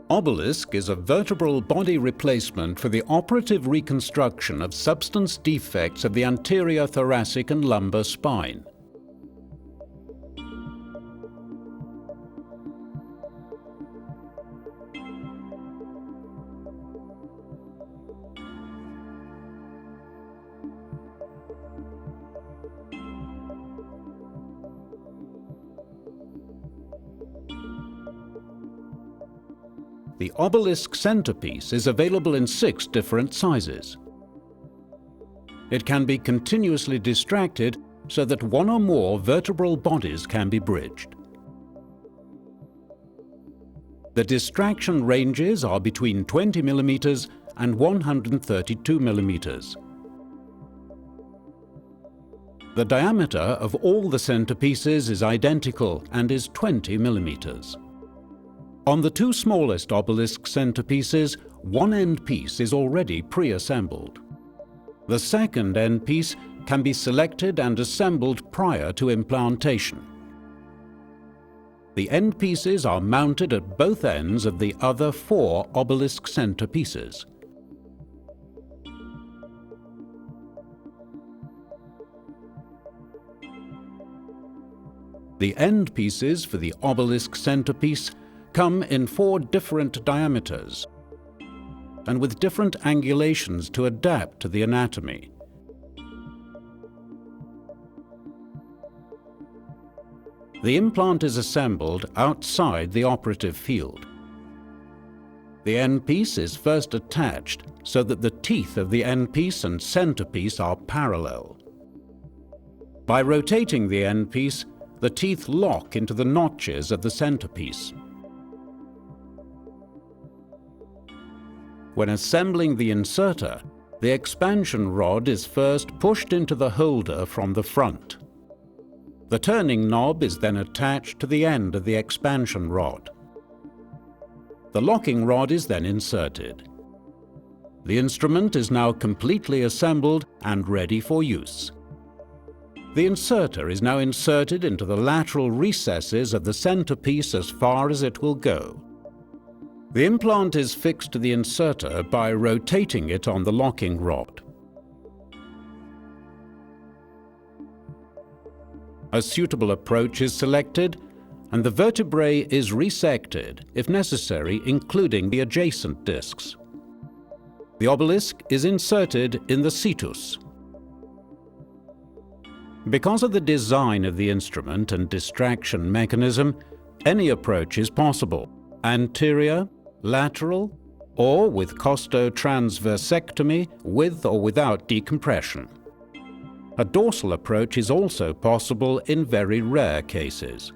Obelisc is a vertebral body replacement for the operative reconstruction of substance defects of the anterior thoracic and lumbar spine. The Obelisc centerpiece is available in 6 different sizes. It can be continuously distracted so that one or more vertebral bodies can be bridged. The distraction ranges are between 20 mm and 132 mm. The diameter of all the centerpieces is identical and is 20 mm. On the 2 smallest Obelisc centerpieces, one end piece is already pre-assembled. The second end piece can be selected and assembled prior to implantation. The end pieces are mounted at both ends of the other 4 Obelisc centerpieces. The end pieces for the Obelisc centerpiece come in 4 different diameters and with different angulations to adapt to the anatomy. The implant is assembled outside the operative field. The end piece is first attached so that the teeth of the end piece and centerpiece are parallel. By rotating the end piece, the teeth lock into the notches of the centerpiece. When assembling the inserter, the expansion rod is first pushed into the holder from the front. The turning knob is then attached to the end of the expansion rod. The locking rod is then inserted. The instrument is now completely assembled and ready for use. The inserter is now inserted into the lateral recesses of the centerpiece as far as it will go. The implant is fixed to the inserter by rotating it on the locking rod. A suitable approach is selected, and the vertebrae is resected, if necessary, including the adjacent discs. The Obelisc is inserted in the situs. Because of the design of the instrument and distraction mechanism, any approach is possible: anterior, lateral, or with costotransversectomy with or without decompression. A dorsal approach is also possible in very rare cases.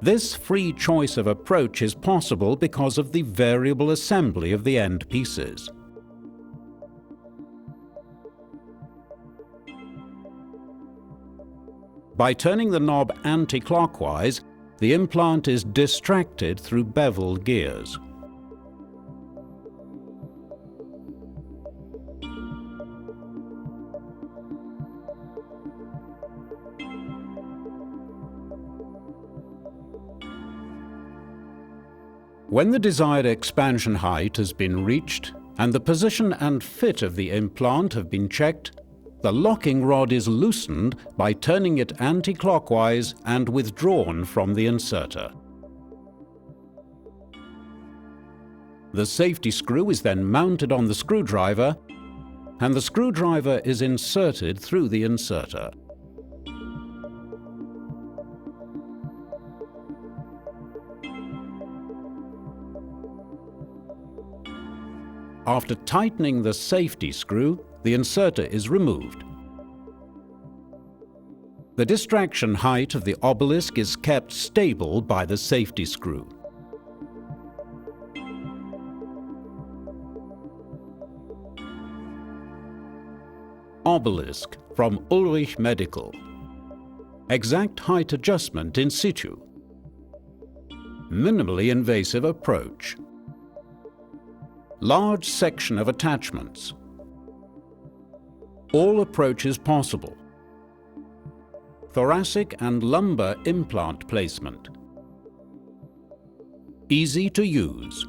This free choice of approach is possible because of the variable assembly of the end pieces. By turning the knob anti-clockwise, the implant is distracted through bevel gears. When the desired expansion height has been reached and the position and fit of the implant have been checked, the locking rod is loosened by turning it anti-clockwise and withdrawn from the inserter. The safety screw is then mounted on the screwdriver, and the screwdriver is inserted through the inserter. After tightening the safety screw, the inserter is removed. The distraction height of the Obelisc is kept stable by the safety screw. Obelisc from Ulrich Medical. Exact height adjustment in situ. Minimally invasive approach. Large section of attachments. All approaches possible. Thoracic and lumbar implant placement. Easy to use.